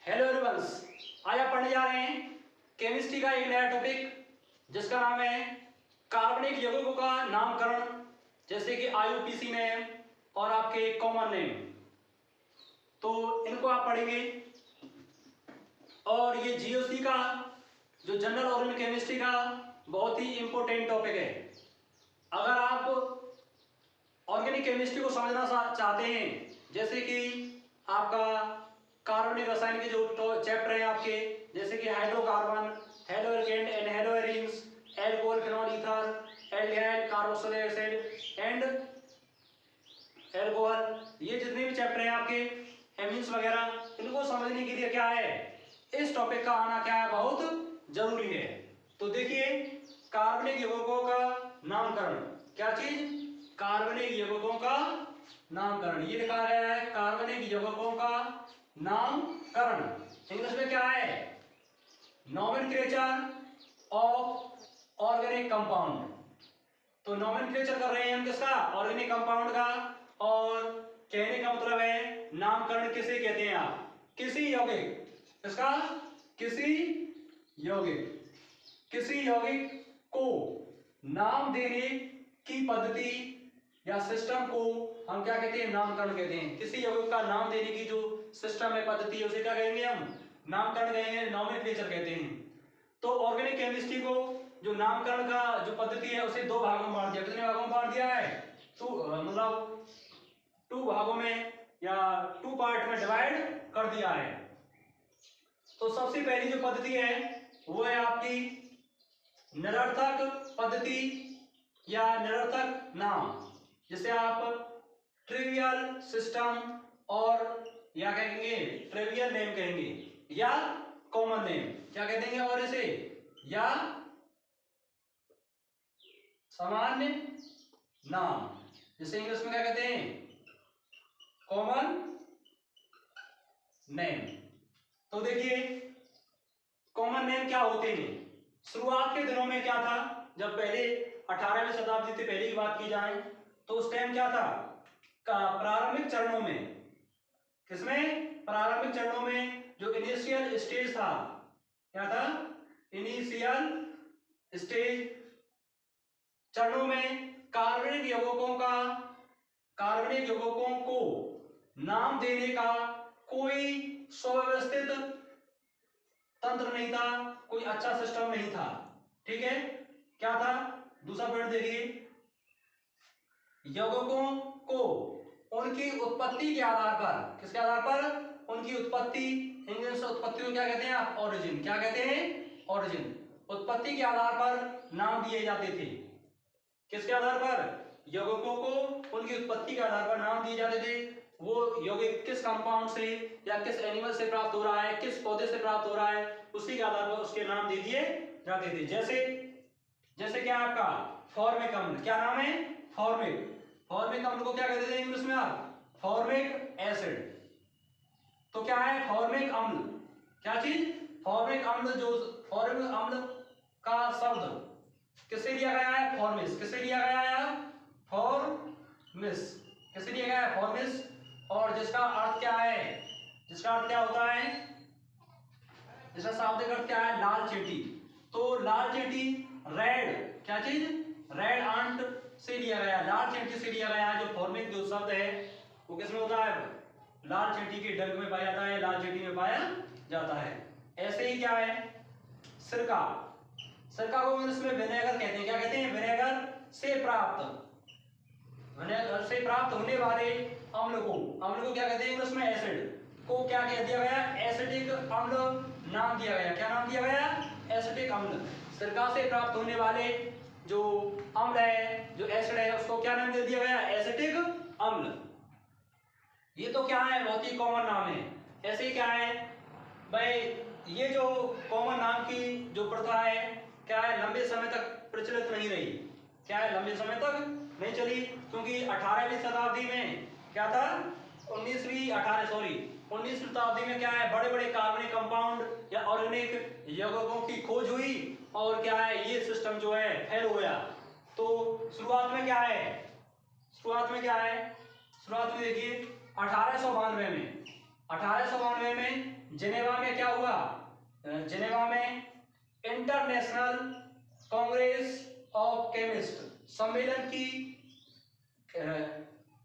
Hello everyone, आज आप पढ़ने जा रहे हैं केमिस्ट्री का एक नया टॉपिक जिसका नाम है कार्बनिक यौगिकों का नामकरण, जैसे कि आईयूपीएसी नेम और आपके कॉमन नेम। तो इनको आप पढ़ेंगे और ये जीओसी का जो जनरल ऑर्गेनिक केमिस्ट्री का बहुत ही इंपॉर्टेंट टॉपिक है। अगर आप ऑर्गेनिक केमिस्ट्री को समझना चाहते हैं, जैसे कि आपका कार्बनिक रसायन के जो चैप्टर हैं आपके, जैसे कि hydrocarbon, haloalkane and haloarenes, alcohol, phenol, ether, aldehyde, carboxylic acid and alcohol, ये जितने भी चैप्टर हैं आपके एमीन्स वगैरह, इनको समझने के लिए क्या है, इस टॉपिक का आना क्या है, बहुत जरूरी है। तो देखिए, कार्बनिक यौगिकों का नामकरण, क्या चीज, कार्बनिक यौगिकों का नामकरण, ये लिखा गया है कार्बनिक यौगिकों का नामकरण। इंग्लिश में क्या है, नोमेनक्लेचर ऑफ ऑर्गेनिक कंपाउंड। तो नोमेनक्लेचर कर रहे हैं हम किसका, ऑर्गेनिक कंपाउंड का, और कहने का मतलब है नामकरण किसे कहते हैं आप, किसी यौगिक, इसका किसी यौगिक को नाम देने की पद्धति या सिस्टम को हम क्या कहते हैं, नामकरण कहते हैं। किसी यौगिक का नाम देने की जो सिस्टम है, पद्धति है, उसे क्या कहेंगे हम, नामकरण कहेंगे, नोमेनक्लेचर कहते हैं। तो ऑर्गेनिक केमिस्ट्री को जो नामकरण का जो पद्धति है, उसे दो भागों में बांट दिया। कितने भागों में बांट दिया है, मतलब टू भागों में या टू पार्ट में डिवाइड कर दिया है। तो सबसे पहली जो पद्धति है वो है आपकी निरर्थक पद्धति या निरर्थक नाम, जिसे आप ट्रिवियल सिस्टम और या कहेंगे ट्रिवियल नेम कहेंगे, या कॉमन नेम क्या कह देंगे, और इसे या सामान्य नाम, जिसे इंग्लिश में क्या कहते हैं, कॉमन नेम। तो देखिए, कॉमन नेम क्या होते हैं। शुरुआत के दिनों में क्या था, जब पहले 18वीं शताब्दी से पहले की बात की जाए, तो उस टाइम क्या था, प्रारंभिक चरणों में, किसमें, प्रारंभिक चरणों में जो इनिशियल स्टेज था, क्या था, इनिशियल स्टेज चरणों में कार्बनिक यौगिकों को नाम देने का कोई सुव्यवस्थित तंत्र नहीं था, कोई अच्छा सिस्टम नहीं था। ठीक है, क्या था, दूसरा पॉइंट देखिए, यौगिकों को उनकी उत्पत्ति के आधार पर, किसके आधार पर, उनकी उत्पत्ति, इंग्लिश में उत्पत्ति को क्या कहते हैं आप, ओरिजिन, क्या कहते हैं, ओरिजिन, उत्पत्ति के आधार पर नाम दिए जाते थे। किसके आधार पर, यौगिकों को उनकी उत्पत्ति के आधार पर नाम दिए जाते थे। वो यौगिक किस कंपाउंड से या किस एनिमल से प्राप्त हो रहा है, किस पौधे से प्राप्त हो रहा है, उसी के आधार पर उसके नाम दे दिए जाते थे। जैसे क्या आपका फॉर्मिक अम्ल, क्या नाम है, फॉर्मिक अम्ल को क्या कहते थे इंग्लिश में आप, फॉर्मिक एसिड। तो क्या है फॉर्मिक अम्ल, क्या चीज, फॉर्मिक अम्ल, जो फॉर्मिक अम्ल का शब्द किससे लिया गया है, फॉर्मिस, किससे लिया गया है, फॉर्मिस, किससे लिया गया है, फॉर्मिस, और जिसका अर्थ क्या है, जिसका अर्थ क्या होता है, जिसका शाब्दिक अर्थ क्या है, लाल चींटी। तो लाल चींटी, रेड, क्या चीज, रेड आंट से लिया गया, लाल चींटी से लिया गया है। जो फॉर्मिक जो शब्द है वो किसमें होता है, लाल चींटी के डंक में पाया जाता है, लाल चींटी में पाया जाता है। ऐसे ही क्या है, सिरका को इंग्लिश में विनेगर कहते हैं, क्या कहते हैं, विनेगर से प्राप्त होने वाले अम्ल को क्या कहते हैं इंग्लिश में, एसिड को क्या कह दिया गया, एसिडिक अम्ल नाम दिया गया। क्या नाम दिया गया, एसिडिक अम्ल। सिरका से प्राप्त होने वाले जो अम्ल है, जो एसिड है, उसको क्या नाम दे दिया गया, एसिडिक अम्ल। ये तो क्या है, बहुत ही कॉमन नाम है। ऐसे ही क्या है भाई, ये जो कॉमन नाम की जो प्रथा है, क्या है, लंबे समय तक प्रचलित नहीं रही। क्या है, लंबे समय तक नहीं चली, क्योंकि 18वीं शताब्दी में क्या था, 19वीं शताब्दी में क्या है, बड़े बड़े कार्बनिक कंपाउंड या ऑर्गेनिक यौगिकों की खोज हुई, और क्या है, ये सिस्टम जो है फेल हो गया। तो शुरुआत में क्या है, शुरुआत में देखिए 1892 में 1892 में जिनेवा में क्या हुआ? जिनेवा में इंटरनेशनल कांग्रेस ऑफ केमिस्ट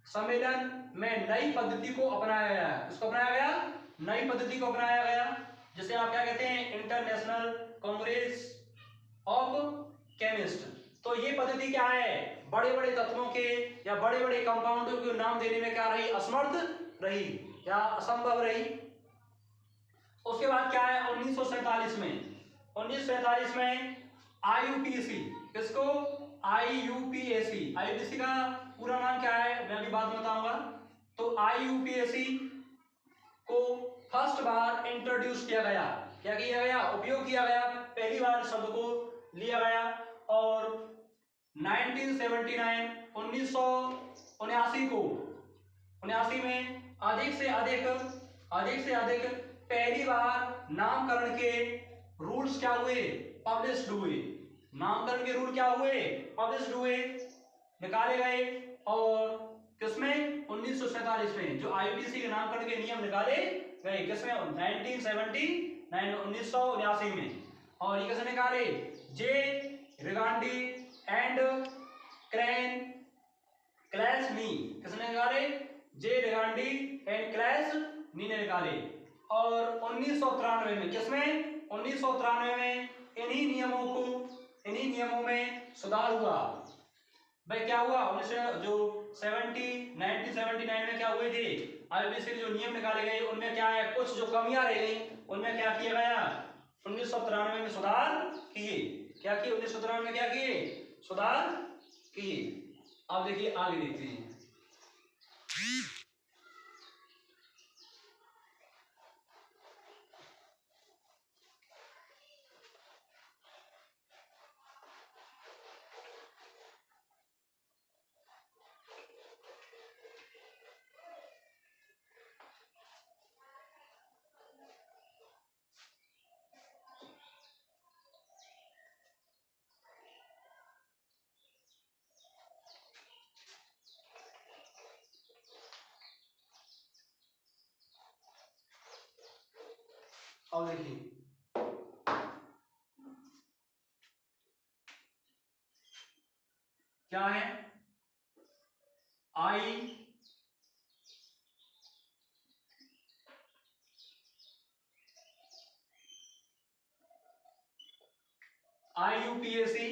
सम्मेलन में नई पद्धति को अपनाया गया। किसको अपनाया गया? नई पद्धति को अपनाया गया, जिसे आप क्या कहते हैं? International Congress of chemist. तो ये पद्धति क्या है? बड़े बड़े तत्वों के या बड़े बड़े कंपाउंडों के नाम देने में क्या रही? असमर्थ रही या असंभव रही। उसके बाद क्या है? 1947 में आईयूपीएसी, किसको? आईयूपीएसी का पूरा नाम क्या है मैं अभी बाद में बताऊंगा। तो आईयूपीएसी को फर्स्ट बार इंट्रोड्यूस किया गया। क्या किया गया? उपयोग किया गया, पहली बार शब्द को लिया गया। और 1979 में अधिक से अधिक पहली बार नामकरण के रूल्स क्या हुए? पब्लिश्ड हुए। नामकरण के रूल क्या हुए? पब्लिश्ड हुए, निकाले गए। और किसमें? 1947 में जो आईयूपीएसी के नामकरण के नियम निकाले गए। किसमें? 1979 में। और ये किसने निकाले? जे रिगांडी एंड क्लैस-नी। किसने निकाले? जे रिगांडी एंड क्लैस-नी ने निकाले। और 1993 में, किसमें? 1993 में इन्हीं नियमों में सुधार हुआ। भाई क्या हुआ? 1979 में क्या हुए थे? आईयूपीएसी के जो नियम निकाले गए उनमें क्या है? कुछ जो कमियां रह गई उनमें क्या किया गया? 1993 में सुधार किए। क्या किए? 1993 में क्या किए? सुधार किए। अब देखिए आगे देखते हैं। अब देखिए क्या है? आईयूपीएसी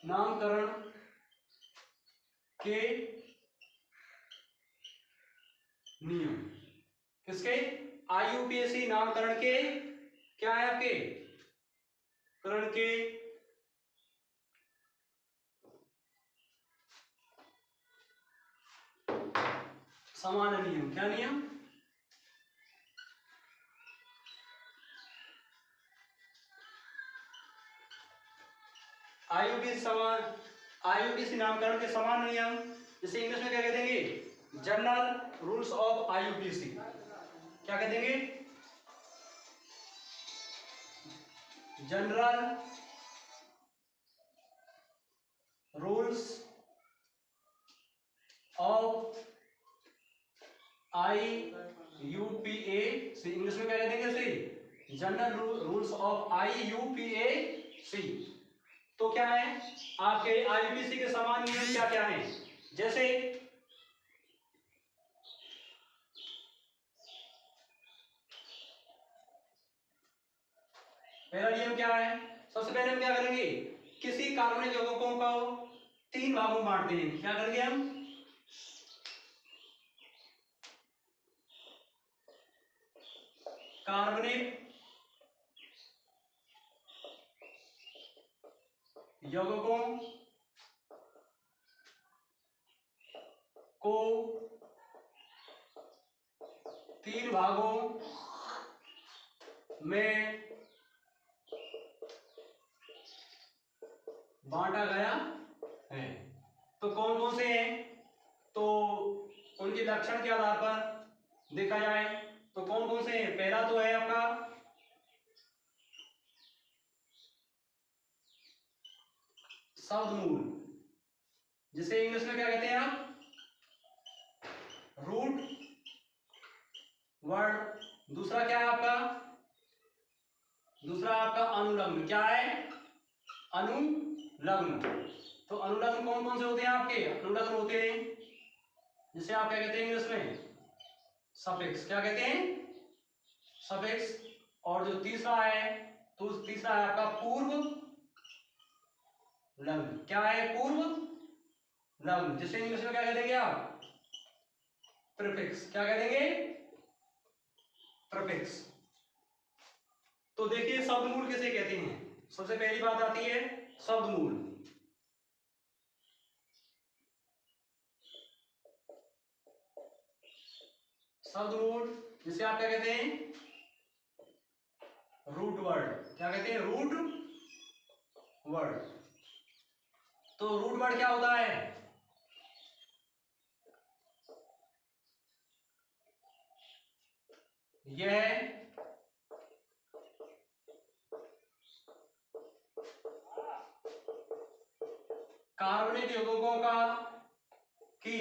नामकरण के नियम। किसके? आईयूपीएसी नामकरण के क्या है? आपके करण के समान नियम। क्या नियम? आईयूपीएसी नामकरण के समान नियम, जिसे इंग्लिश में क्या कह देंगे? General rules of IUPAC. क्या कह देंगे? General rules of IUPAC. English में क्या कह देंगे इसे? General rules of IUPAC. तो क्या है आपके आईयूपीएसी के समान नियम? क्या क्या है? जैसे पहला नियम क्या है? सबसे पहले हम क्या करेंगे? किसी कार्बनिक यौगिकों को 3 भागों में बांटते हैं। क्या करेंगे हम? कार्बनिक यौगिकों को 3 भागों में बांटा गया है। तो कौन कौन से हैं? तो उनके लक्षण के आधार पर देखा जाए तो कौन कौन से हैं? पहला तो है आपका शब्द मूल। जिसे इंग्लिश में क्या कहते हैं आप, रूट वर्ड। दूसरा क्या है आपका, दूसरा आपका अनुलग्न। क्या है, अनुलग्न। तो अनुलग्न कौन कौन से होते हैं आपके, अनुलग्न होते हैं जिसे आप क्या कहते हैं इंग्लिश में, सफिक्स। क्या कहते हैं, सफिक्स। और जो तीसरा है, तो तीसरा है आपका पूर्व लग्न। क्या है, पूर्व लग्न, जिसे इंग्लिश में क्या कह देंगे आप, प्रीफिक्स। क्या कह देंगे, प्रीफिक्स। तो देखिए शब्दमूल किसे कहते हैं। सबसे पहली बात आती है शब्दमूल। शब्दमूल जिसे आप क्या कहते हैं, रूट वर्ड। क्या कहते हैं, रूट वर्ड। तो रूट वर्ड क्या होता है, यह कार्बनिक यौगिकों का की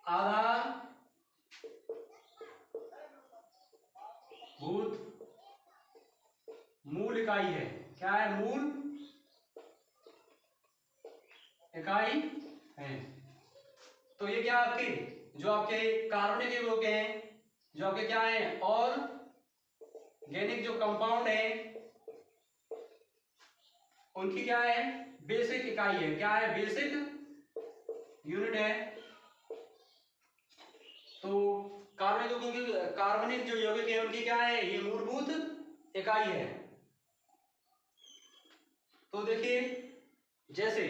आधारभूत मूल इकाई है। क्या है, मूल इकाई है। तो ये क्या आपके, जो आपके कार्बनिक यौगिक हैं, जो आपके क्या है, और ऑर्गेनिक जो कंपाउंड है, उनकी क्या है, बेसिक इकाई है। क्या है, बेसिक यूनिट है। तो कार्बनिक जो यौगिक है उनकी क्या है, ये मूलभूत इकाई है। तो देखिए जैसे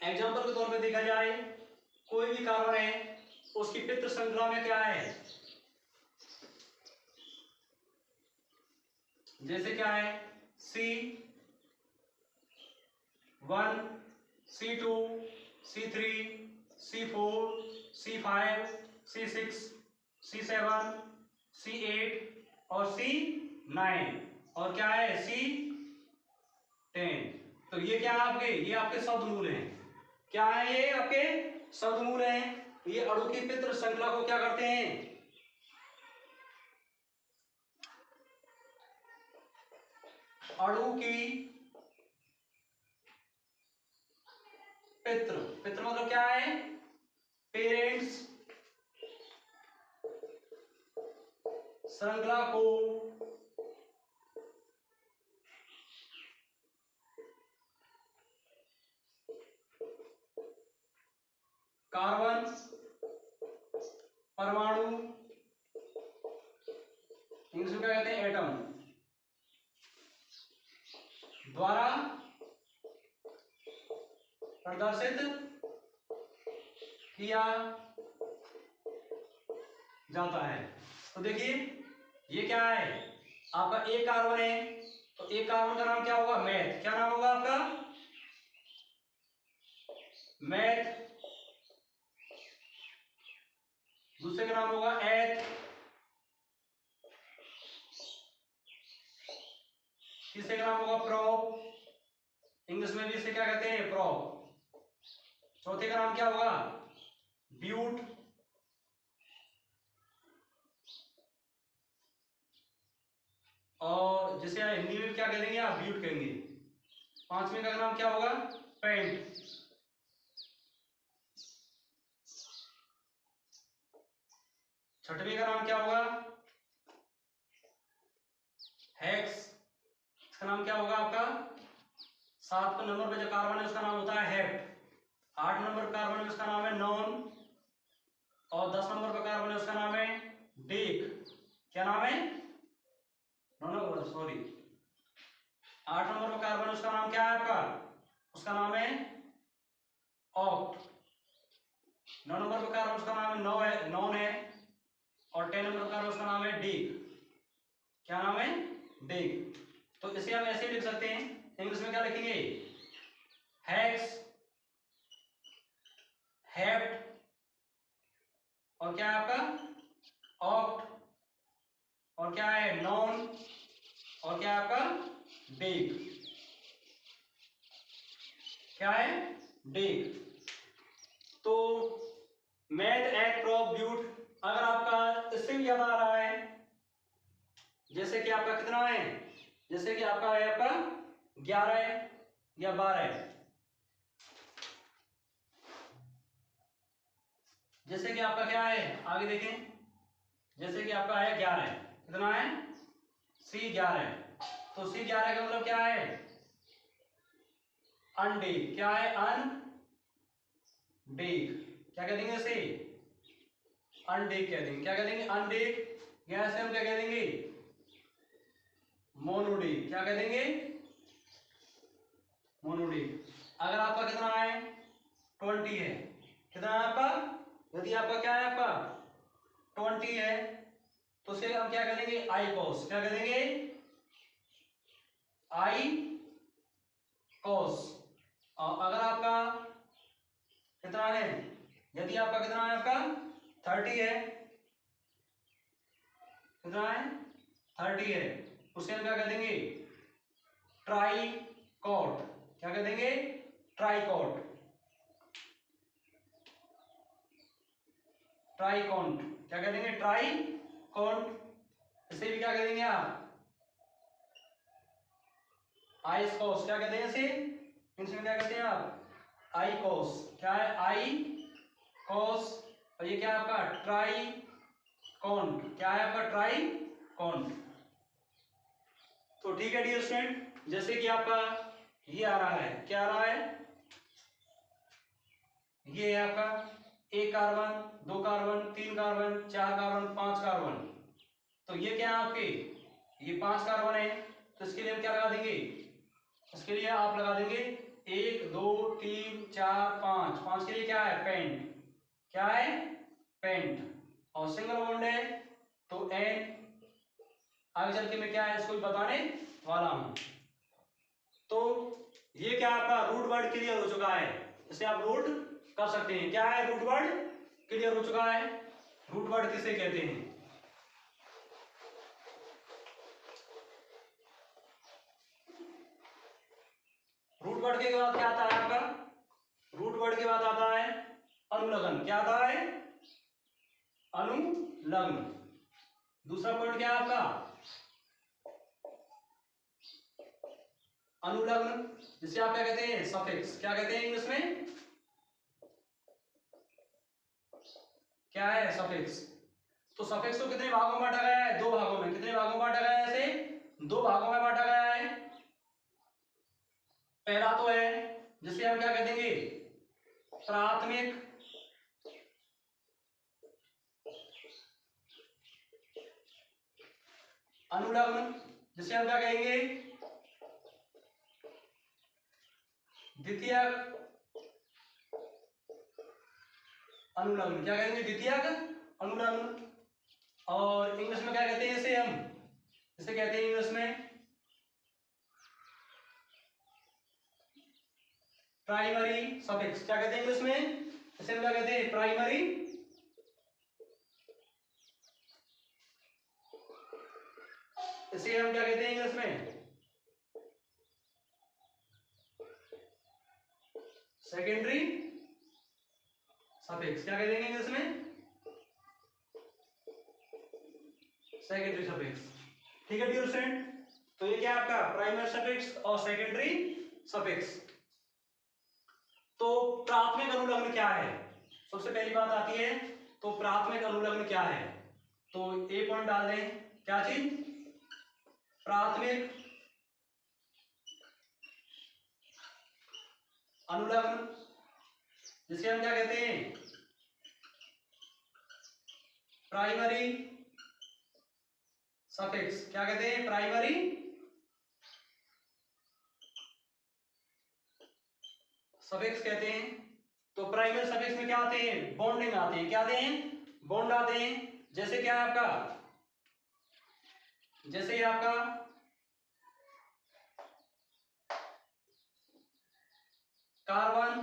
एग्जांपल के तौर पे देखा जाए, कोई भी कार्बन है, उसकी पित्त श्रृंखला में क्या है, जैसे क्या है, C1, C2, C3, C4, C5, C6, C7, C8 और C9, और क्या है, C10। तो ये क्या है आपके, ये आपके शब्दमूल हैं। क्या है, ये आपके शब्दमूल हैं। ये अणु की पित्त श्रृंखला को क्या करते हैं, अणु की पित्र, पित्र मतलब क्या है, पेरेंट्स श्रृंखला को कार्बन परमाणु, इंग्लिश में क्या कहते हैं, एटम, द्वारा प्रदर्शित किया जाता है। तो देखिए ये क्या है, आपका एक कार्बन है, तो एक कार्बन का नाम क्या होगा, मैथ। क्या नाम होगा आपका, मैथ। दूसरे का नाम होगा एथ, तीसरे का नाम होगा प्रोप, इंग्लिश में भी इसे क्या कहते हैं, प्रोप। चौथे का नाम क्या होगा, ब्यूट। और जिसे हिंदी में क्या कहेंगे आप, ब्यूट कहेंगे। पांचवें का नाम क्या होगा, पेंट। छठवें का नाम क्या होगा, हेक्स। इसका नाम क्या होगा आपका, 7 नंबर पे जो कार्बन है उसका नाम होता है हेप्ट। 8 नंबर कार्बन है उसका नाम है नॉन, और 10 नंबर पर कार्बन है उसका नाम है डेक। क्या नाम है, नो सॉरी, 8 नंबर पर कार्बन है उसका नाम क्या है आपका, उसका नाम है ऑक्ट। 9 नंबर पर कार्बन उसका नाम है नॉन है, और 10 नंबर पर कार्बन उसका नाम है डेक। क्या नाम है, डेक। तो इसे हम ऐसे लिख सकते हैं, इंग्लिश में क्या लिखेंगे, हेक्स, हेप्ट, और क्या है आपका ऑक्ट, और क्या है नॉन, और क्या है आपका डेक। क्या है, डेक। तो मैथ एट प्रॉप ब्यूट, अगर आपका इससे भी ज्यादा आ रहा है, जैसे कि आपका कितना है, जैसे कि आपका है आपका 11 या 12, जैसे कि आपका क्या है आगे देखें, जैसे कि आपका है 11, कितना है C11, तो C11 का मतलब क्या है अनडेक, क्या है अनडेक, क्या कह देंगे इसे अनडेक कह देंगे, क्या कह देंगे अनडेक, या ऐसे हम क्या कह देंगे मोनोडेक, क्या कह देंगे मोनोडेक। अगर आपका कितना है 20 है, कितना है आपका, यदि आपका क्या है आपका 20 है तो उसे हम क्या करेंगे आई कॉस, क्या करेंगे आई कॉस। और अगर आपका कितना है, यदि आपका कितना है आपका 30 है, कितना है 30 है, उसे हम क्या कर देंगे ट्राई कॉट, क्या कर देंगे ट्राई कॉट, ट्राई कॉन्ट, क्या कह देंगे ट्राई कॉन्ट। इसे भी क्या करेंगे आप आई कॉस, क्या कहते हैं इसे, इसमें क्या कहते हैं आप आई कॉस, क्या है आई कॉस, और ये क्या है आपका ट्राई कॉन्ट, क्या है आपका ट्राई कॉन्ट। तो ठीक है डियर स्टूडेंट, जैसे कि आपका ये आ रहा है, क्या आ रहा है, ये है आपका 1 carbon 2 carbon 3 carbon 4 carbon 5 carbon, तो ये क्या है आपके ये 5 कार्बन है, तो इसके लिए हम क्या लगा देंगे, इसके लिए आप लगा देंगे 1 2 3 4 5, 5 के लिए क्या है पेंट, क्या है पेंट, और सिंगल बॉन्ड है तो एन, आगे चल के मैं क्या है इसको बताने वाला हूं। तो ये क्या आपका रूट वर्ड क्लियर हो चुका है, इसे आप रूट कर सकते हैं, क्या है रूट वर्ड क्लियर हो चुका है। रूट वर्ड किसे कहते हैं, रूट वर्ड के बाद क्या आता है आपका, रूट वर्ड के बाद आता है अनुलग्न, क्या आता है अनुलग्न। दूसरा पॉइंट क्या है आपका अनुलग्न, जिसे आप क्या कहते हैं सफिक्स, क्या कहते हैं इंग्लिश में क्या है सफिक्स। तो सफिक्स को कितने भागों में बांटा गया है, 2 भागों में, कितने भागों में बांटा गया है, ऐसे 2 भागों में बांटा गया है। पहला तो है जिसे हम क्या कह देंगे प्राथमिक अनुलग्न, जिसे हम क्या कहेंगे द्वितीयक अनुलग्न, क्या कहेंगे द्वितीयक अनुलग्न। और इंग्लिश में क्या कहते हैं इसे, हम इसे कहते हैं इंग्लिश में प्राइमरी सफिक्स, क्या कहते हैं इंग्लिश में इसे हम क्या कहते हैं प्राइमरी, इसे हम क्या कहते हैं इंग्लिश में सेकेंडरी सफिक्स, क्या कहते हैं इंग्लिश में सेकेंडरी सफिक्स। ठीक है डियर स्टूडेंट, तो ये क्या आपका प्राइमरी सफिक्स और सेकेंडरी सफिक्स। तो प्राथमिक अनुलग्न क्या है, सबसे पहली बात आती है, तो प्राथमिक अनुलग्न क्या है, तो ए पॉइंट डाल दें, क्या चीज प्राथमिक अनुलग्न, जिसे हम क्या कहते हैं प्राइमरी सफिक्स, क्या कहते हैं प्राइमरी सफिक्स कहते हैं। तो प्राइमरी सफिक्स में क्या आते हैं बॉन्डिंग आते हैं, क्या आते हैं बॉन्ड आते हैं, जैसे क्या है आपका, जैसे ये आपका कार्बन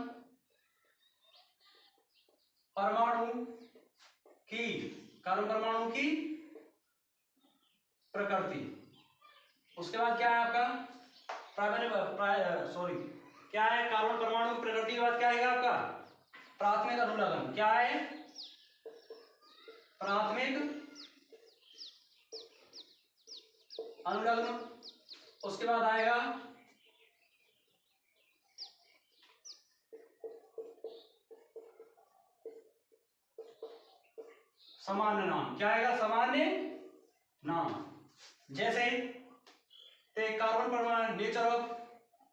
परमाणु की, कार्बन परमाणु की प्रकृति, उसके बाद क्या है आपका प्राइमरी सॉरी क्या है कार्बन परमाणु की प्रकृति के बाद क्या है आपका प्राथमिक अनुलग्न। क्या है प्राथमिक अनुलग्न। उसके बाद आएगा सामान्य नाम। क्या आएगा सामान्य नाम। जैसे कार्बन परमाणु नेचर ऑफ,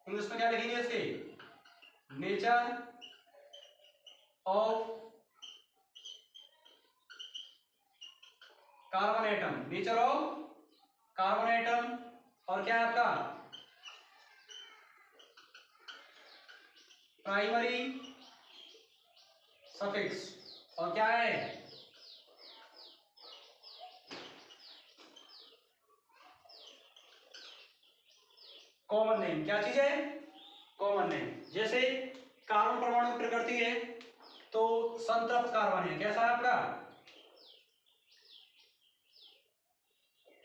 इंग्लिश में क्या लिखेंगे इसके nature of carbon atom, nature of carbon atom. और क्या है आपका प्राइमरी सफिक्स। और क्या है कॉमन नेम। क्या चीज है कॉमन नेम। जैसे कार्बन परमाणु की प्रकृति है तो संतृप्त कार्बन है। कैसा है आपका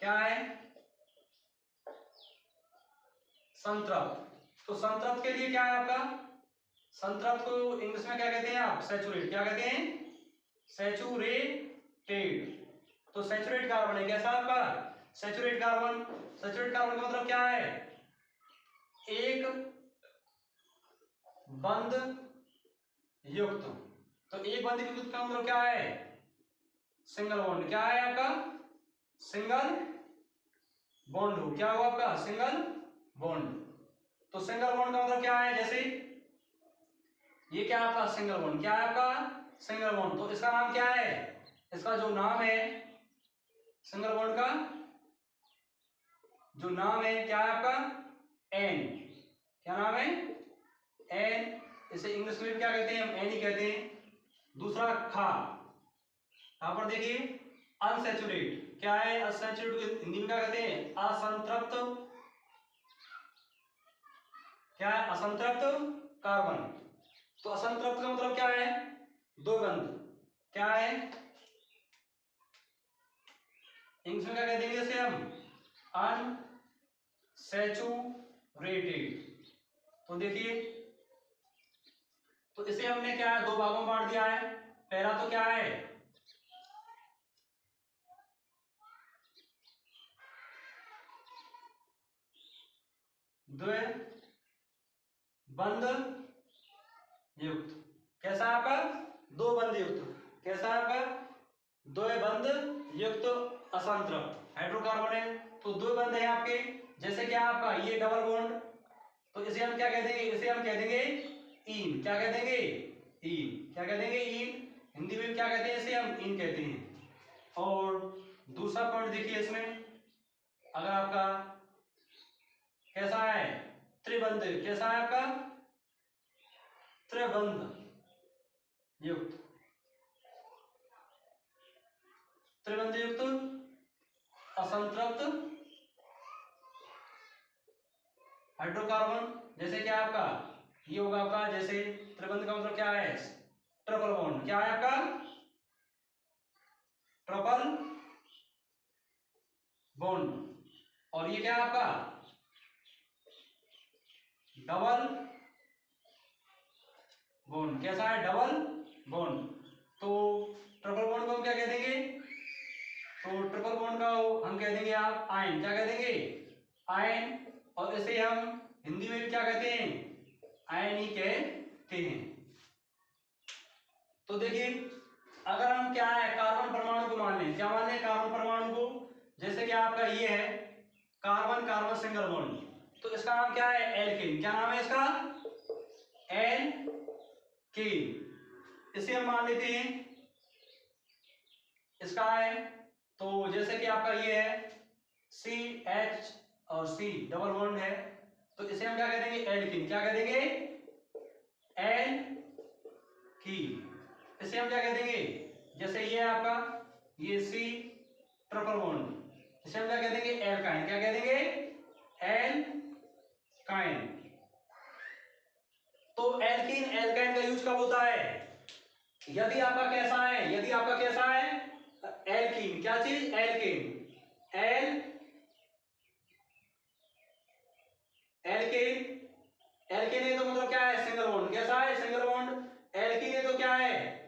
क्या है संतृप्त। तो संतृप्त के लिए क्या है आपका संतृप्त को इंग्लिश में क्या कहते हैं आप सैचुरेट। क्या कहते हैं सैचुरेटेड। तो सैचुरेट कार्बन है। कैसा आपका सैचुरेट कार्बन। सैचुरेट कार्बन का मतलब क्या है एक बंध युक्त। तो एक बंध युक्त का मतलब क्या है सिंगल बॉन्ड। क्या है आपका सिंगल बॉन्ड हो। क्या हुआ आपका सिंगल बॉन्ड। तो सिंगल बॉन्ड का मतलब क्या है जैसे ये क्या आपका सिंगल बॉन्ड। क्या है आपका सिंगल बॉन्ड। तो इसका नाम क्या है इसका जो नाम है सिंगल बॉन्ड का जो नाम है क्या है आपका एन। क्या नाम है एन। इसे इंग्लिश में क्या कहते हैं हम एन ही कहते हैं। दूसरा खा। यहां पर देखिए अनसैचुरेट। क्या है अनसैचुरेट हिंदी में क्या कहते हैं असंतृप्त। क्या है असंतृप्त कार्बन। तो असंतृप्त का मतलब क्या है दो बंध। क्या है इंग्लिश में क्या कह देंगे इसे हम अनसैचुरेटेड। तो देखिए तो इसे हमने क्या है दो भागों में बांट दिया है। पहला तो क्या है द्विबंध युक्त। कैसा है आपका दो बंध युक्त। कैसा है आपका द्विबंध युक्त असंतृप्त हाइड्रोकार्बन है। तो दो बंध है आपके जैसे क्या आपका ये डबल बॉन्ड। तो इसे हम क्या कह देंगे इसे हम कह देंगे ईन। क्या कह देंगे ईन। क्या कह देंगे ईन। हिंदी में क्या कहते हैं इसे हम ईन कहते हैं। और दूसरा पॉइंट देखिए इसमें अगर आपका कैसा है त्रिबंध। कैसा है आपका त्रिबंध युक्त। त्रिबंध युक्त असंतृप्त हाइड्रोकार्बन। जैसे क्या आपका ये होगा आपका जैसे त्रिबंध का मतलब क्या है ट्रिपल बॉन्ड। क्या है आपका ट्रिपल बॉन्ड। और ये क्या है आपका डबल बॉन्ड। कैसा है डबल बॉन्ड। तो ट्रिपल बॉन्ड को हम क्या कह देंगे तो ट्रिपल बॉन्ड का हम कह देंगे आप आयन। क्या कह देंगे आयन। और इसे हम हिंदी में भी क्या कहते हैं आयन ही कहते हैं। तो देखिए अगर हम क्या है कार्बन परमाणु को मान लें। क्या मान लें कार्बन परमाणु को। जैसे कि आपका ये है कार्बन कार्बन सिंगल बॉन्ड। तो इसका नाम क्या है एल्केन। क्या नाम है इसका एल्केन। इसे हम मान लेते हैं इसका है। तो जैसे कि आपका ये है सी एच और सी डबल बॉन्ड है। तो इसे हम क्या कह देंगे एल्कीन। क्या कह देंगे एल्कीन। इसे हम क्या कह देंगे जैसे ये आपका ये सी ट्रिपल बॉन्ड। इसे हम क्या कह देंगे एल्काइन। क्या कह देंगे एल्काइन। तो एल्कीन एल्काइन का यूज कब होता है यदि आपका कैसा है एल्कीन। क्या चीज एल्कीन एल्केन एल्केन है तो मतलब क्या है, सिंगल बॉन्ड। कैसा है, सिंगल बॉन्ड। एल्कीन है तो क्या है,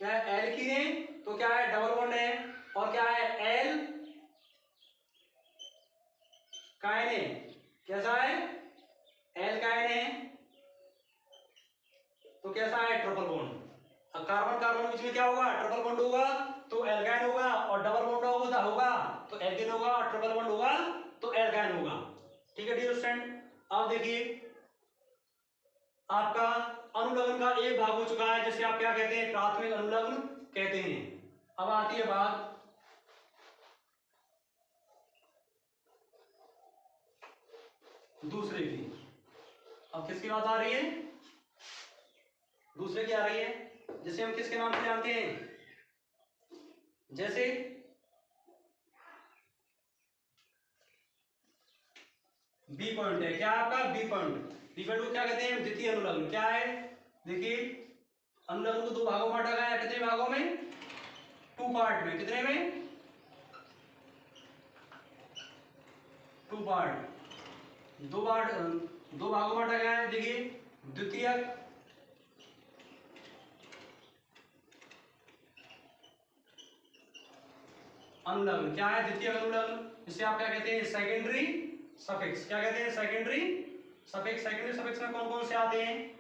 क्या है, एल्कीन है तो क्या है, डबल बॉन्ड है। और क्या है, एल कायन है, कैसा है, एल कायन है तो कैसा है, ट्रिपल बॉन्ड। अब कार्बन कार्बन बीच में क्या होगा, ट्रिपल बॉन्ड होगा तो एल्काइन होगा, और डबल बॉन्ड होगा तो एल्केन होगा, और ट्रिपल बॉन्ड होगा तो एल्काइन होगा। ठीक है डियर स्टूडेंट, अब देखिए आपका अनुलग्न का एक भाग हो चुका है, जिसे आप क्या कहते हैं, प्राथमिक अनुलग्न कहते हैं। अब आती है बात दूसरे की। अब किसकी बात आ रही है, दूसरे की आ रही है, जिसे हम किसके नाम से जानते हैं, जैसे बी पॉइंट है, क्या आपका बी पॉइंट। बी पॉइंट को क्या कहते हैं, द्वितीय अनुलग्न। क्या है, देखिए अनुलग्न को दो भागों में बांटा गया है, कितने भागों में, टू पार्ट में। कितने में, टू पार्ट, दो भागों में बांटा गया है। देखिए द्वितीयक अनुलग्न, क्या है, द्वितीय अनुलग्न। इसे आप क्या कहते हैं, सेकेंडरी सफिक्स। क्या कहते हैं, सेकेंडरी सफिक्स। सेकेंडरी सफिक्स में कौन कौन से आते हैं,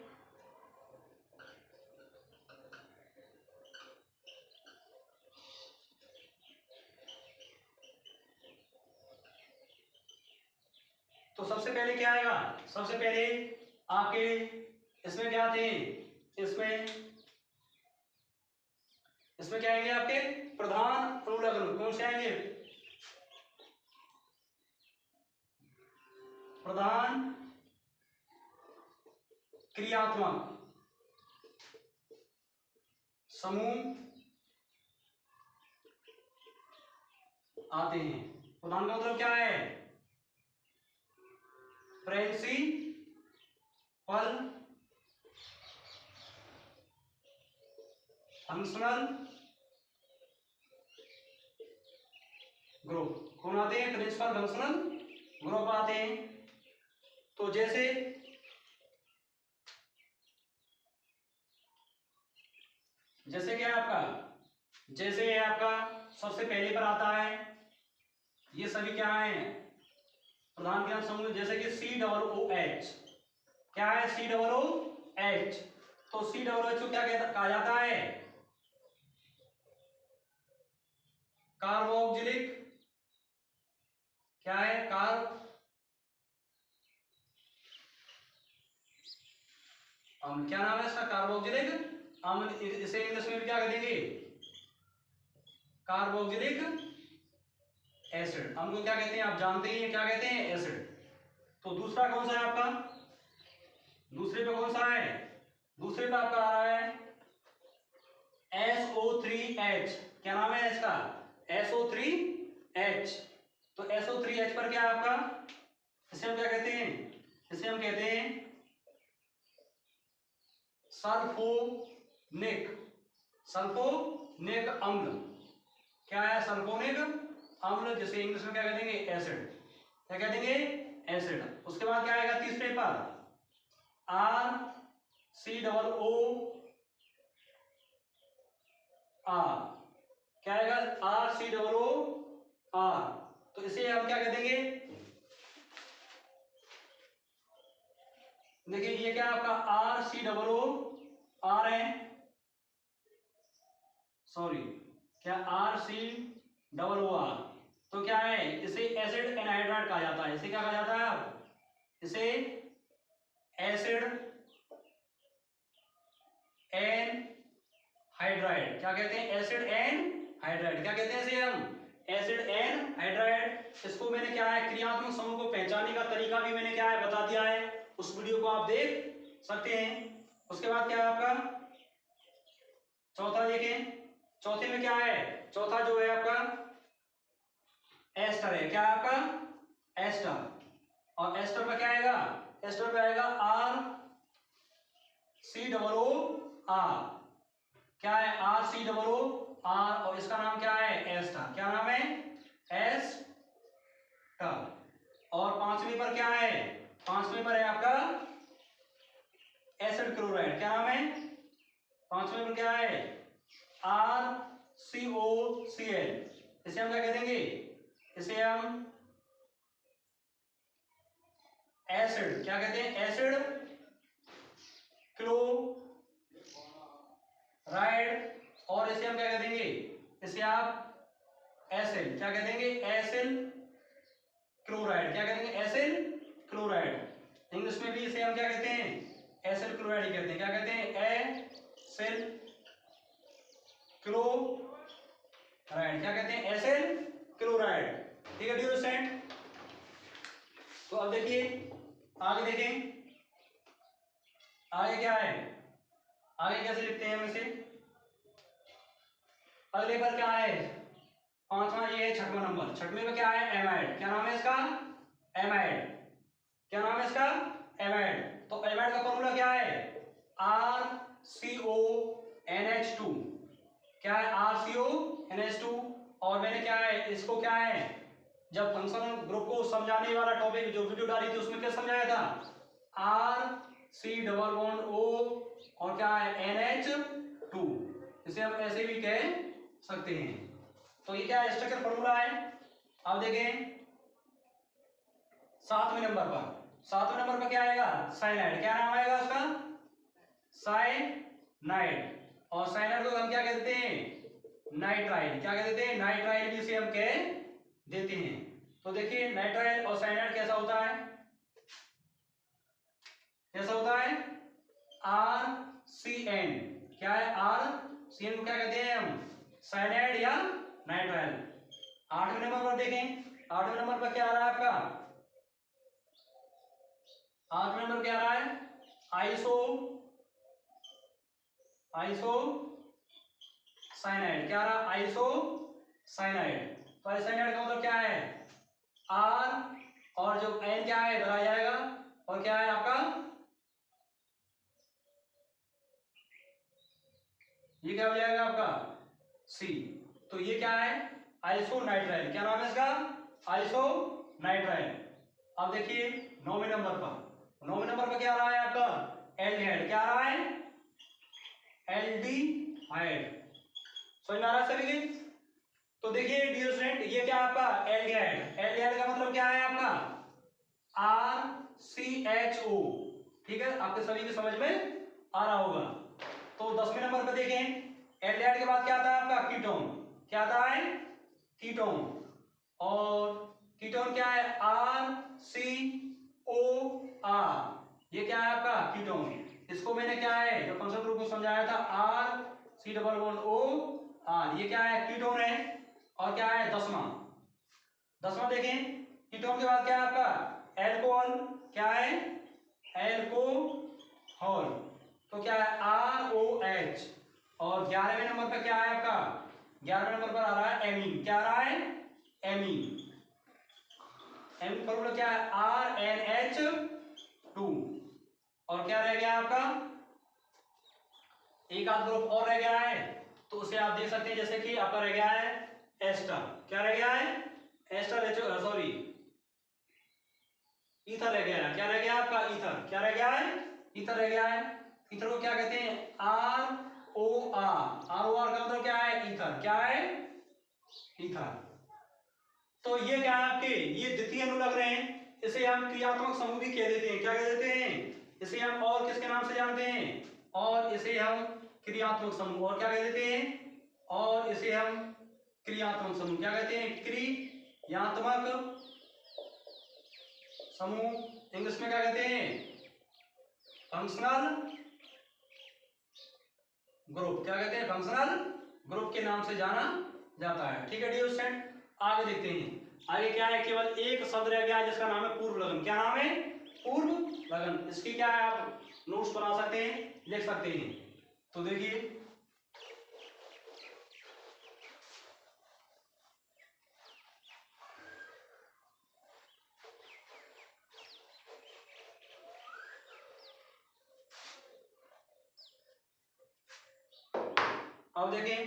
तो सबसे पहले क्या आएगा, सबसे पहले आपके इसमें क्या आते हैं, इसमें क्या आएंगे आपके, प्रधान अनुलग्न। कौन से आएंगे, प्रधान क्रियात्मक समूह आते हैं। प्रधान का मतलब क्या है, प्रिंसिपल, फंक्शनल ग्रुप। कौन आते हैं, प्रिंसिपल फंक्शनल ग्रुप आते हैं। तो जैसे क्या है आपका, जैसे है आपका सबसे पहले पर आता है, ये सभी क्या है, प्रधान क्रियात्मक समूह। जैसे कि COOH, क्या है, COOH। तो COOH को क्या कहा जाता है, कार्बोक्सिलिक, क्या है, क्या नाम है इसका, कार्बोक्सिलिक अम्ल। इसे इंग्लिश में भी क्या कहेंगे, कार्बोक्सिलिक एसिड। हम को क्या कहते हैं, आप जानते ही हैं, क्या कहते हैं, एसिड। तो दूसरा कौन सा है आपका, दूसरे पे कौन सा है, दूसरे पे आपका आ रहा है SO3H। क्या नाम है इसका, SO3H। तो SO3H पर क्या है आपका, इसे हम क्या कहते हैं, इसे हम कहते हैं सल्फोनिक अम्ल। क्या है, सल्फोनिक अम्ल, जिसे इंग्लिश में क्या कह देंगे, एसिड। क्या कह देंगे, एसिड। उसके बाद क्या आएगा तीसरे पर, RCOO R। क्या आएगा, RCOO R। तो इसे हम क्या कह देंगे, देखिए ये क्या आपका RCOO है, सॉरी, क्या RCOO। तो क्या है, इसे एसिड एनहाइड्राइड कहा जाता है। इसे क्या कहा जाता है, आप इसे एसिड एनहाइड्राइड, क्या कहते हैं, एसिड एनहाइड्राइड। क्या कहते हैं इसे हम, एसिड एनहाइड्राइड। इसको मैंने क्या है, क्रियात्मक समूह को पहचानने का तरीका भी मैंने क्या है, बता दिया है। उस वीडियो को आप देख सकते हैं। उसके बाद क्या है आपका चौथा, देखें चौथे में क्या है, चौथा जो है आपका एस्टर है। क्या है आपका, एस्टर। और एस्टर में क्या आएगा, एस्टर पे आएगा RCOO। क्या है, RCOO। और इसका नाम क्या है, एस्टर। क्या नाम है, एस्टर। और पांचवी पर क्या है, पांचवें पर है आपका एसिड क्लोराइड, क्या नाम है? पांचवें पर क्या है? RCOCl। इसे हम क्या कह देंगे? इसे हम एसिड, क्या कहते हैं? Acid chloride. और इसे हम क्या कह देंगे? इसे आप एसिल, क्या कह देंगे? एसिल क्लोराइड, क्या कह देंगे? Acyl chloride. इंग्लिश में भी इसे हम क्या कहते हैं? एसिल क्लोराइड ही कहते हैं। क्या कहते हैं? एसिल क्लोराइड, क्या कहते हैं? Acyl chloride. ठीक है डियर स्टूडेंट, तो अब देखिए आगे देखें, आगे क्या है? आगे कैसे लिखते हैं हम इसे? अगले पर क्या है? पांचवा ये है छठवां नंबर। छठवें पे क्या है? एमाइड। क्या नाम है इसका? एमाइड। क्या नाम है इसका? एमाइड। तो एमाइड का फॉर्मूला क्या है? RCONH2। क्या है? RCONH2। और मैंने क्या है इसको, क्या है, जब फंक्शन ग्रुप को समझाने वाला टॉपिक जो वीडियो डाली थी उसमें क्या समझाया था? RC डबल बॉन्ड O और क्या है? NH2। इसे हम ऐसे भी कह सकते हैं। तो ये क्या है? स्ट्रक्चर फॉर्मूला है। अब देखें सातवें नंबर पर। सातवें नंबर पर क्या आएगा? साइनाइड। क्या नाम आएगा उसका? साइनाइड। और साइनाइड को हम क्या कहते हैं? नाइट्राइल। क्या कह देते हैं? नाइट्राइल भी इसे हम कह देते हैं। तो देखिए नाइट्राइल और साइनाइड कैसा होता है? कैसा होता है? RCN। क्या है? RCN को क्या कहते हैं हम? साइनाइड या नाइट्राइल। आठवें नंबर पर देखें, आठवें नंबर पर क्या आ रहा है आपका? आठवें नंबर क्या आ रहा है? Iso cyanide. क्या आ रहा? Iso cyanide. तो साइनाइड का मतलब क्या है? R और जो N क्या है इधर आ जाएगा, और क्या है आपका? ये क्या हो जाएगा आपका? C। तो ये क्या है? आइसोनाइट्राइल। क्या नाम है इसका? आइसोनाइट्राइल। अब देखिए नौवें नंबर पर। नौवें नंबर पर क्या आ रहा है आपका? एल्डिहाइड। क्या आ रहा है? एल्डिहाइड। समझ में आ रहा है सभी के? तो देखिए डियर स्टूडेंट, ये क्या है आपका? एल्डिहाइड। एल्डिहाइड का मतलब क्या है आपका? RCHO। ठीक है, आपके सभी की समझ में आ रहा होगा। तो 10वें नंबर पर देखें, एल्डिहाइड के बाद क्या आता है आपका? कीटोन। क्या आता है? कीटोन। और कीटोन क्या है? RCOR। ये क्या है आपका? कीटोन। इसको मैंने क्या है जो फंक्शन ग्रुप को समझाया था, RC double bond O R। ये क्या है? कीटोन है। और क्या है? 10वां। 10वां देखें, कीटोन के बाद क्या है आपका? एल्कोहल। क्या है? एल्कोहल। तो क्या है? ROH। और 11वें नंबर पर क्या है आपका? 11वें नंबर पर आ रहा है एमीन। क्या आ रहा है? एमीन। एमीन फॉर्मूला क्या है? RNH2। और क्या रह गया आपका? एक आध ग्रुप और रह गया है, तो उसे आप देख सकते हैं, जैसे कि आपका रह गया है एस्टर। क्या रह गया है? एस्टर सॉरी ईथर रह गया है। क्या रह गया आपका? ईथर। क्या रह गया है? ईथर रह गया है। ईथर को क्या कहते हैं? ROR। ROR का मतलब क्या है? ईथर। क्या है? ईथर। तो ये क्या है आपके? ये द्वितीय अणु लग रहे हैं। इसे हम क्रियात्मक समूह भी कह देते हैं। क्या कह देते हैं? इसे हम और किसके नाम से जानते हैं? और इसे हम क्रियात्मक समूह। और क्या कह देते हैं? और इसे हम क्रियात्मक समूह क्या कहते हैं? क्रियात्मक समूह। इंग्लिश में क्या कहते हैं? Functional group. क्या कहते हैं? फंक्शनल ग्रुप के नाम से जाना जाता है। ठीक है डियर स्टूडेंट, आगे देखते हैं। आगे क्या है? केवल एक शब्द रह गया है जिसका नाम है पूर्व लगन। क्या नाम है? पूर्व लगन। इसकी क्या है? आप नोट्स बना सकते हैं, लिख सकते हैं। तो देखिए अब देखें,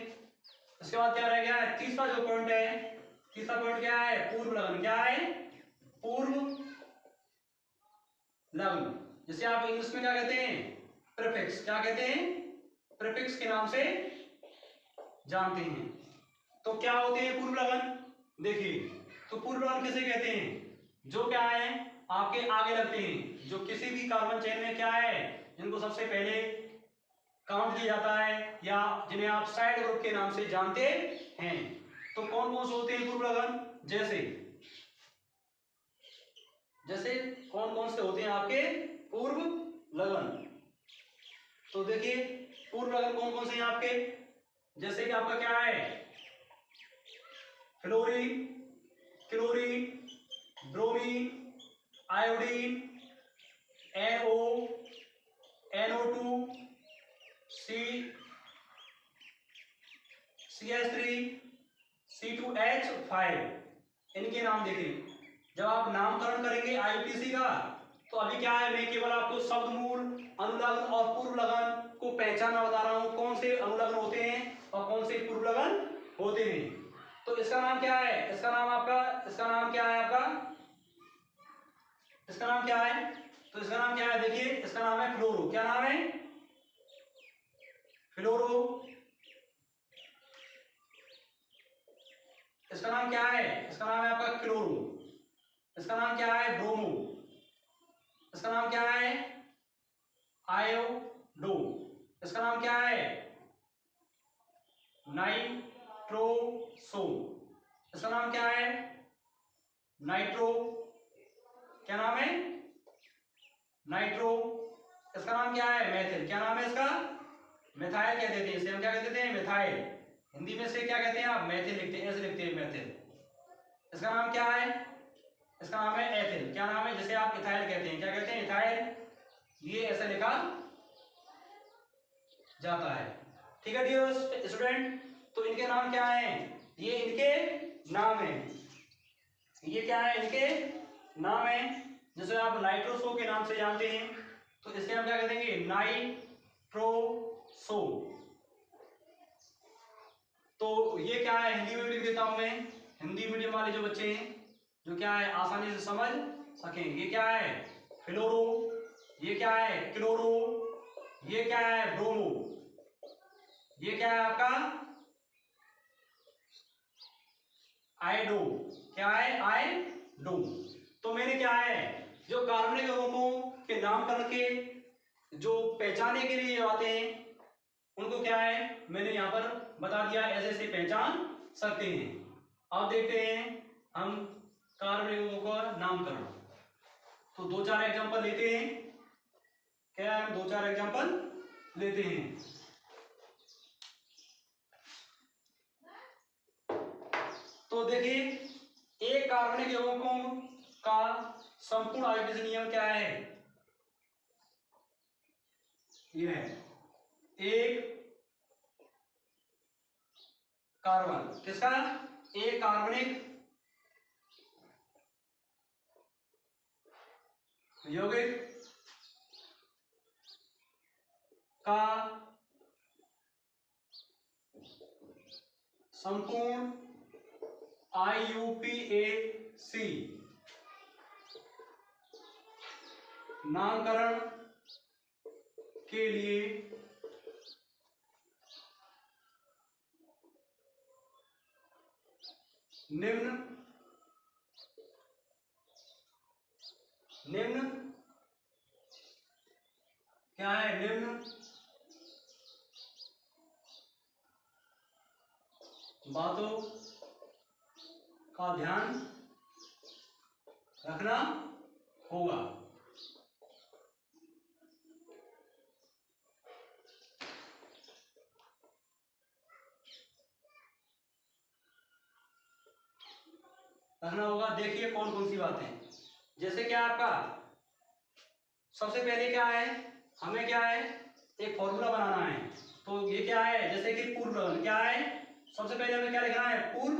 उसके बाद क्या रह गया है? तीसरा जो पॉइंट है, तीसरा पॉइंट क्या है? पूर्व लगन। क्या है? पूर्व लग्न, जिसे आप इंग्लिश में क्या कहते हैं, प्रीफिक्स, क्या कहते हैं, प्रीफिक्स के नाम से जानते हैं। तो क्या होते हैं पूर्व लग्न, देखिए तो पूर्व लग्न किसे कहते हैं, जो क्या है आपके आगे लगते हैं, जो किसी भी कार्बन चेन में क्या है, जिनको सबसे पहले काउंट किया जाता है, या जिन्हें आप साइड ग्रुप के नाम से जानते हैं। तो कौन कौन से होते हैं पूर्व लग्न, जैसे जैसे कौन कौन से होते हैं आपके पूर्व लग्न। तो देखिए पूर्व लग्न कौन कौन से हैं आपके, जैसे कि आपका क्या है, fluorine, chlorine, bromine, iodine, NO, NO2, CH3, C2H5, इनके नाम देखिए। जब आप नामकरण करेंगे IUPAC का, तो अभी क्या है, मैं केवल आपको शब्द मूल, अनुलग्न और पूर्व लग्न को पहचाना बता रहा हूं, कौन से अनुलग्न होते हैं और कौन से पूर्व लग्न होते हैं। तो इसका नाम क्या है, इसका नाम आपका, इसका नाम क्या है आपका, इसका नाम क्या है, तो इसका नाम क्या है, देखिए इसका नाम है फ्लोरो, क्या नाम है, फ्लोरो। इसका नाम क्या है, इसका नाम है आपका क्लोरो। इसका नाम क्या है, ब्रोमो। इसका नाम क्या है, आयोडो। इसका नाम क्या है, नाइट्रोसो। इसका नाम क्या है, नाइट्रो, क्या नाम है, नाइट्रो। इसका नाम क्या है, मेथिल, क्या नाम है इसका, मिथाइल कहते थे इसे, हम क्या कहते थे, मिथाइल। हिंदी में से क्या कहते हैं आप, मैथिल लिखते हैं, ऐसे लिखते हैं मैथिल। इसका नाम क्या है, इसका नाम है एथिल, क्या नाम है, जैसे आप इथाइल कहते हैं, क्या कहते हैं, इथाइल, ये ऐसे लिखा जाता है। ठीक है डियर स्टूडेंट, तो इनके नाम क्या हैं, ये इनके नाम है, ये क्या है, इनके नाम है। जैसे आप नाइट्रोसो के नाम से जानते हैं, तो इसके हम क्या कह देंगे, नाइट्रोसो। तो ये क्या है, हिंदी में भी लिख देता हूं मैं, हिंदी मीडियम वाले जो बच्चे हैं, जो क्या है आसानी से समझ सकें। ये क्या है, फ्लोरो, ये क्या है, क्लोरो, ये क्या है, ब्रोमो, ये क्या है आपका, आयोडो, क्या है, आयोडो। तो मैंने क्या है, जो कार्बनिक यौगिकों के नामकरण के जो पहचाने के लिए आते हैं, उनको क्या है मैंने यहाँ पर बता दिया, ऐसे ऐसे पहचान सकते हैं। अब देखते हैं हम कार्बनिक यौगिकों का नामकरण। तो दो चार एग्जांपल लेते हैं, क्या है, हम दो चार एग्जांपल लेते हैं। तो देखिए एक कार्बनिक यौगिकों का संपूर्ण आयोडीकरण नियम क्या है, यह है एक कार्बन, किसका, एक कार्बनिक यौगिक का संपूर्ण IUPAC नामकरण के लिए निम्न निम्न क्या है, निम्न बातों का ध्यान रखना होगा। रखना होगा, देखिए कौन कौन सी बातें, जैसे क्या आपका सबसे पहले क्या है, हमें क्या है एक फॉर्मूला बनाना है। तो ये क्या है, जैसे कि पूर्व लग्न क्या है, सबसे पहले हमें क्या लिखना है, पूर्व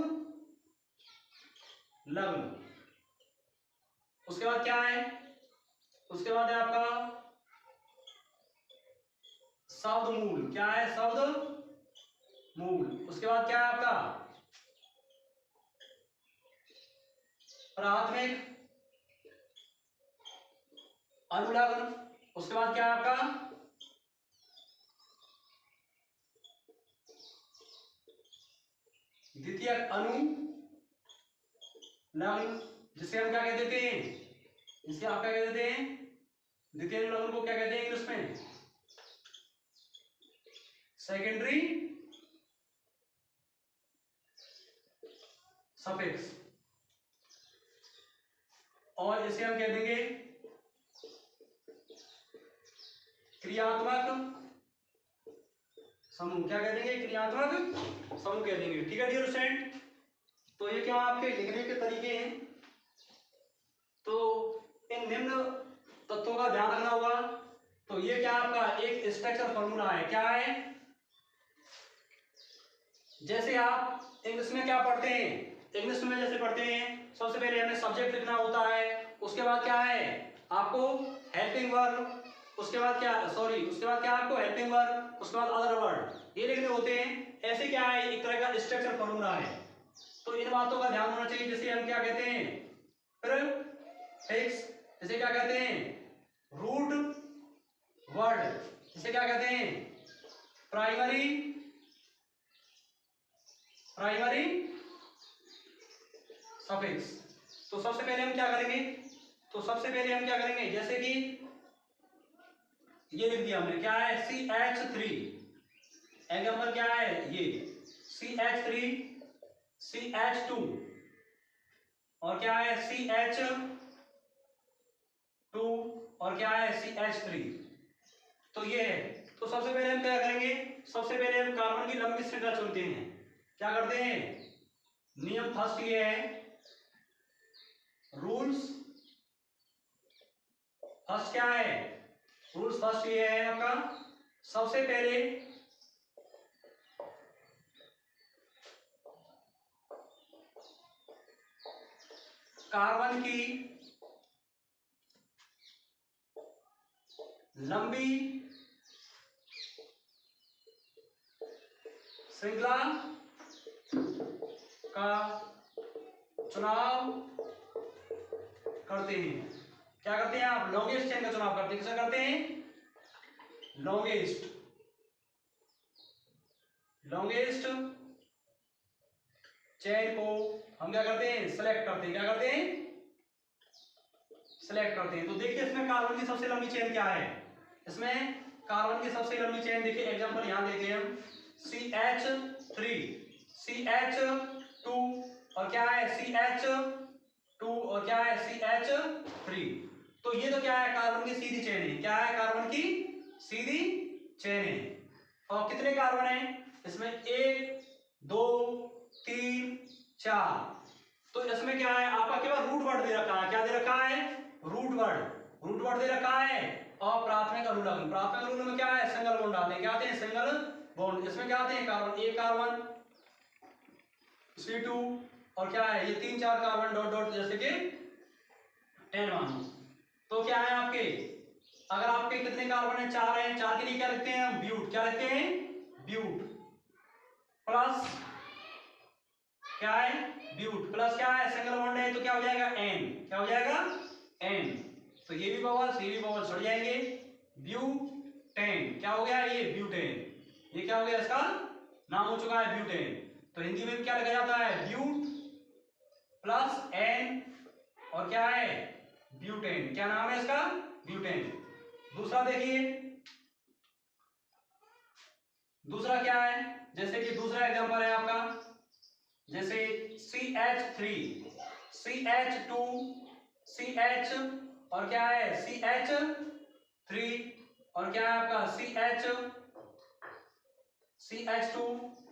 लग्न। उसके बाद क्या है, उसके बाद है आपका शब्द मूल, क्या है, शब्द मूल। उसके बाद क्या है आपका प्राथमिक अनुलग्न, उसके बाद क्या है आपका द्वितीयक अनुलग्न, जिसे हम क्या कह देते हैं, जिसे आप क्या कह देते हैं, द्वितीय अनुलग्न को क्या कहते हैं इंग्लिश में, सेकेंडरी सफिक्स, और इसे हम कह देंगे क्रियात्मक समूह। क्या कह देंगे, क्रियात्मक समूह कह देंगे। ठीक है डियर स्टूडेंट, तो ये क्या आपके लिखने के तरीके हैं। तो इन निम्न तत्वों का ध्यान रखना होगा। तो ये क्या आपका एक स्ट्रक्चर फॉर्मूला है। क्या है, जैसे आप इंग्लिश में क्या पढ़ते हैं, इंग्लिश में जैसे पढ़ते हैं सबसे पहले हमें सब्जेक्ट लिखना होता है, उसके बाद क्या है आपको हेल्पिंग वर्ब, उसके बाद क्या उसके बाद क्या आपको हेल्पिंग वर्ब, उसके बाद अदर वर्ड, ये लिखने होते हैं। ऐसे क्या है, एक तरह का स्ट्रक्चर फॉर्मूला है। तो इन बातों का ध्यान होना चाहिए। जिसे हम क्या कहते हैं प्रीफिक्स, इसे क्या कहते हैं रूट वर्ड, इसे क्या कहते हैं प्राइमरी सफिक्स। तो सबसे पहले हम क्या करेंगे, जैसे कि ये लिख दिया हमने, क्या है CH3, एग्जाम्पल क्या है ये CH3, CH2 और क्या है CH2 और क्या है CH3। तो ये है। तो सबसे पहले हम क्या करेंगे, सबसे पहले हम कार्बन की लंबी श्रृंखला चुनते हैं। क्या करते हैं, नियम फर्स्ट ये है, रूल्स फर्स्ट क्या है, रूल्स फर्स्ट ये है आपका, सबसे पहले कार्बन की लंबी श्रृंखला का चुनाव करते हैं। क्या करते हैं आप, लॉन्गेस्ट चेन का चुनाव करते हैं। किसका करते हैं, लॉन्गेस्ट चेन को हम क्या करते हैं, सिलेक्ट करते हैं। क्या करते हैं, सिलेक्ट करते हैं। तो देखिए इसमें कार्बन की सबसे लंबी चेन क्या है, इसमें कार्बन की सबसे लंबी चेन देखिए, एग्जांपल यहां देते हैं हम CH3, CH2 और क्या है CH2 और क्या है CH3। तो ये तो क्या है, कार्बन की सीधी चेन है। क्या है, कार्बन की सीधी चेन है। और कितने कार्बन है इसमें, 1 2 3 4। तो इसमें क्या है आपका केवल रूट वर्ड दे रखा है। क्या दे रखा है, रूट वर्ड दे रखा है। और प्राथमिक अनुलग्न में क्या है, सिंगल बॉन्ड आते हैं। क्या आते हैं, सिंगल बॉन्ड। इसमें क्या आते हैं, कार्बन, एक कार्बन C2 और क्या है ये 3 4 कार्बन डॉट डॉट, जैसे कि 10 मानो। तो क्या है आपके, अगर आपके कितने कार्बन है, 4 है, 4 के लिए क्या लिखते हैं हम, ब्यूट। क्या लिखते हैं, ब्यूट प्लस क्या है, ब्यूट प्लस क्या है, सिंगल बॉन्ड है तो क्या हो जाएगा N। क्या हो जाएगा, N। तो ये भी बबल्स छोड़ जाएंगे। ब्यूटेन क्या हो गया, ये ब्यूटेन, ये क्या हो गया, इसका नाम हो चुका है ब्यूटेन। तो हिंदी में क्या लिखा जाता है, ब्यूट प्लस N और क्या है, ब्यूटेन। क्या नाम है इसका, ब्यूटेन। दूसरा देखिए, दूसरा क्या है, जैसे कि दूसरा एग्जांपल है आपका, जैसे CH3, CH2, CH और क्या है CH3 और क्या है आपका CH2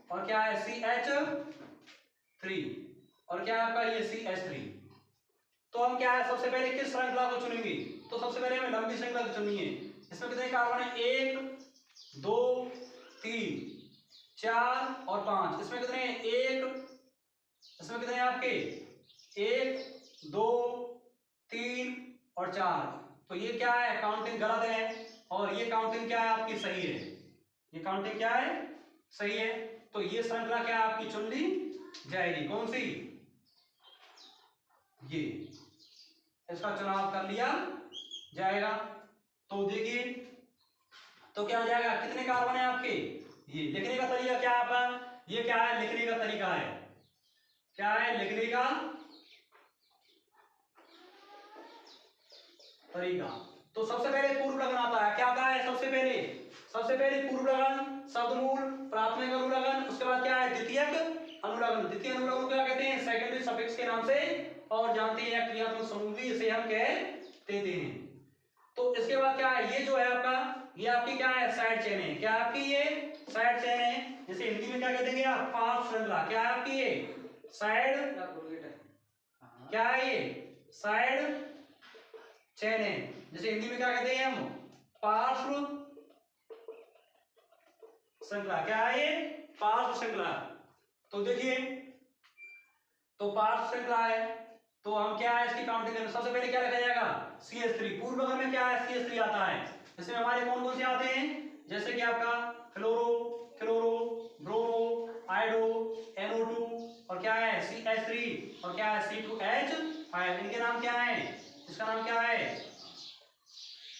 और क्या है CH3 और क्या है आपका ये CH3। तो हम क्या है, सबसे पहले किस श्रृंखला को चुनेंगे, तो सबसे पहले हमें लंबी श्रृंखला को चुननी है। इसमें कितने कार्बन है, 1 2 3 4 और 5। इसमें कितने हैं, इसमें कितने हैं आपके, 1 2 3 और 4। तो ये क्या है, काउंटिंग गलत है और ये काउंटिंग क्या है आपकी सही है। ये काउंटिंग क्या है, सही है। तो ये श्रृंखला क्या आपकी चुन ली जाएगी, कौन सी, ये, इसका चुनाव कर लिया जाएगा। तो देखिए तो क्या हो जाएगा, कितने कार्बन है आपके, ये लिखने का तरीका क्या है आपका, ये क्या है लिखने का तरीका है, क्या है लिखने का तरीका। तो सबसे पहले पूर्व लगन आता है, क्या आता है सबसे पहले पूर्व लगन, शब्दमूल, प्राथमिक अनुलग्न, उसके बाद क्या है द्वितीयक अनुलग्न। द्वितीय अनुलग्न को क्या कहते हैं, सेकेंडरी सफिक्स के नाम से, और जानते हैं क्रियात्मक समूह भी इसे हम कहते हैं। तो इसके बाद क्या है, ये जो है आपका, ये आपकी क्या है साइड चेन है, क्या आपकी ये साइड चेन है, जिसे हिंदी में क्या कहते हैं आप, पार्श्व श्रृंखला। क्या है आपकी ये साइड, क्या है ये साइड चेन है, जिसे हिंदी में क्या कहते हैं हम, पार्श्व श्रृंखला। क्या है ये पार्श्व श्रृंखला। तो देखिए तो पार्श्व श्रृंखला है, तो हम क्या है इसकी काउंटिंग करें, सबसे पहले क्या लिखा जाएगा CH3। पूर्व लगन में क्या है CH3 आता है, इसमें हमारे कौन कौन से आते हैं, जैसे कि आपका फ्लोरो, क्लोरो, ब्रोमो, आयोडो, NO2, और क्या है CH3, और क्या है C2H5। इनके नाम क्या है, इसका नाम क्या है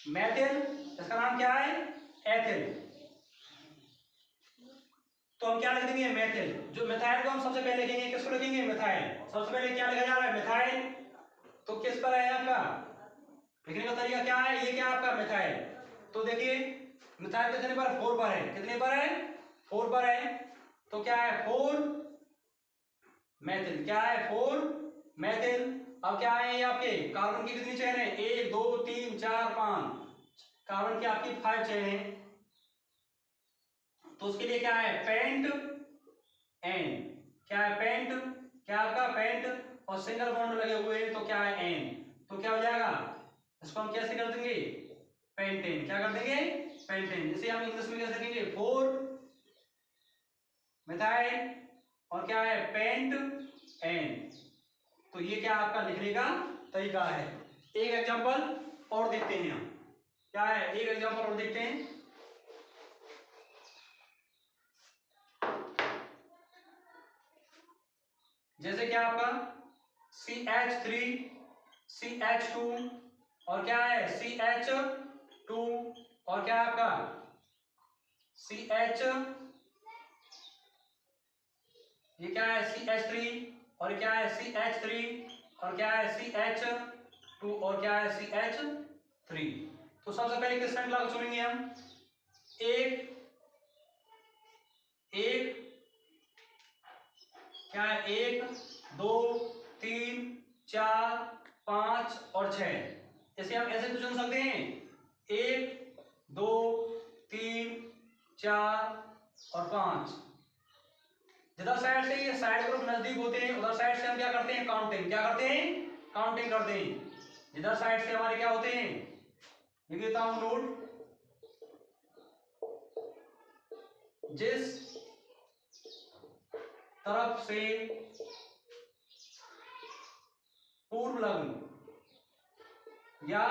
मेथिल, इसका नाम क्या है एथिल। तो हम क्या लिख देंगे मेथिल। जो मिथाइल को हम सबसे पहले लिखेंगे, किसको लिखेंगे मिथाइल। सबसे पहले क्या लिखा जा रहा है मिथाइल, तो किस पर है आपका लिखने का तरीका क्या है, ये क्या आपका मिथाइल। तो देखिए मिथाइल कितने पर, 4 पर है, कितने पर है 4 पर है। तो क्या है 4 मेथिल, क्या है 4 मेथिल। अब क्या है ये आपके कार्बन की कितनी चेन है, 1 2 3 4 5, कार्बन की आपकी 5 चेन है। तो उसके लिए क्या है पेंट एन, क्या है पेंट, क्या आपका पेंट, और सिंगल बॉन्ड लगे हुए हैं तो क्या है एन। तो क्या हो जाएगा, इसको हम कैसे कर देंगे पेंटेन, क्या कर देंगे पेंटेन। इसे हम इंग्लिश में कैसे लिखेंगे 4 मिथाइल, और क्या है पेंट एन। तो ये क्या आपका लिखने का तरीका है। एक एग्जांपल और देखते हैं हम, क्या है एक एग्जांपल और देखते हैं। जैसे क्या आपका CH3 CH2, और क्या है CH2, और क्या है आपका CH, ये क्या है CH3, और क्या है CH3, और क्या है CH2, और क्या है CH3। तो सबसे पहले किस श्रृंखला को चुनेंगे हम, एक एक क्या है 1 2 3 4 5 और 6। इसे हम ऐसे तो चुन सकते हैं 1 2 3 4 और 5। जिधर साइड से ये साइड ग्रुप नजदीक होते हैं उधर साइड से हम क्या करते हैं काउंटिंग, क्या करते हैं काउंटिंग करते हैं। जिधर साइड से हमारे क्या होते हैं, लिख देता हूं नोट, जिस तरफ से पूर्व लग्न या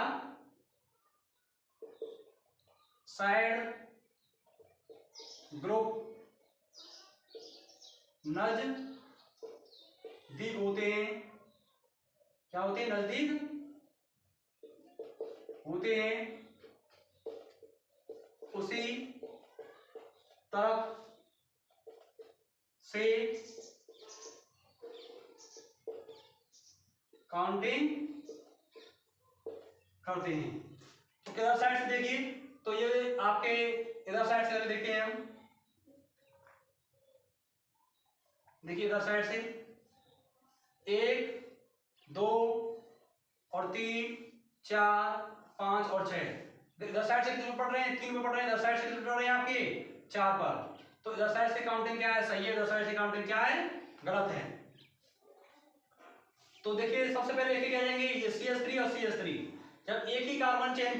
साइड ग्रुप नजदीक होते हैं, क्या होते हैं नजदीक होते हैं, उसी तरफ से काउंटिंग करते हैं। तो किधर साइड से देखिए, तो ये आपके इधर साइड से देखते हैं हम, देखिए इधर साइड से 1 2 और 3 4 5 और 6। इधर साइड से कितने पढ़ रहे हैं 3 में पढ़ रहे हैं, इधर साइड से कितने पढ़ रहे हैं आपके 4 पर। तो इधर साइड से काउंटिंग क्या है सही है, इधर साइड से काउंटिंग क्या है गलत है। तो देखिए सबसे पहले लेके क्या जाएंगे ये CH3 और CH3। जब एक ही कार्बन चेन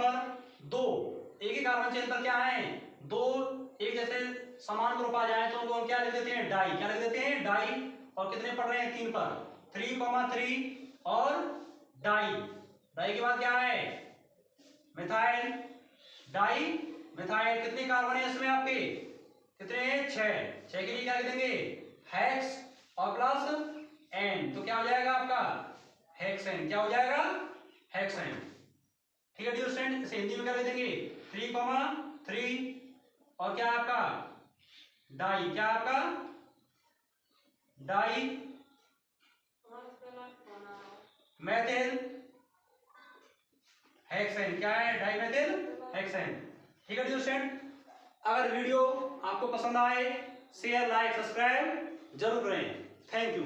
पर क्या है दो एक जैसे समान ग्रुप आ जाए तो उनको हम क्या लिख देते हैं डाई, क्या लिख देते हैं डाई। और कितने पढ़ रहे हैं 3 पर 3,3 और डाई। डाई के बाद क्या है मिथाइल, डाई मिथाइल। कितने कार्बन है इसमें आपके कितने हैं 6 के लिए क्या लिख देंगे हेक्स और प्लस एन। तो क्या हो जाएगा आपका हेक्सेन, क्या हो जाएगा हेक्सेन। ठीक है डियर स्टूडेंट, इसे हिंदी में क्या लिख देंगे 3,3 और क्या है आपका डाई, क्या है आपका डाई मेथिल हेक्सेन, क्या है डाई मेथिल हेक्सेन। ठीक है डियर स्टूडेंट, अगर वीडियो आपको पसंद आए शेयर लाइक सब्सक्राइब जरूर करें। Thank you.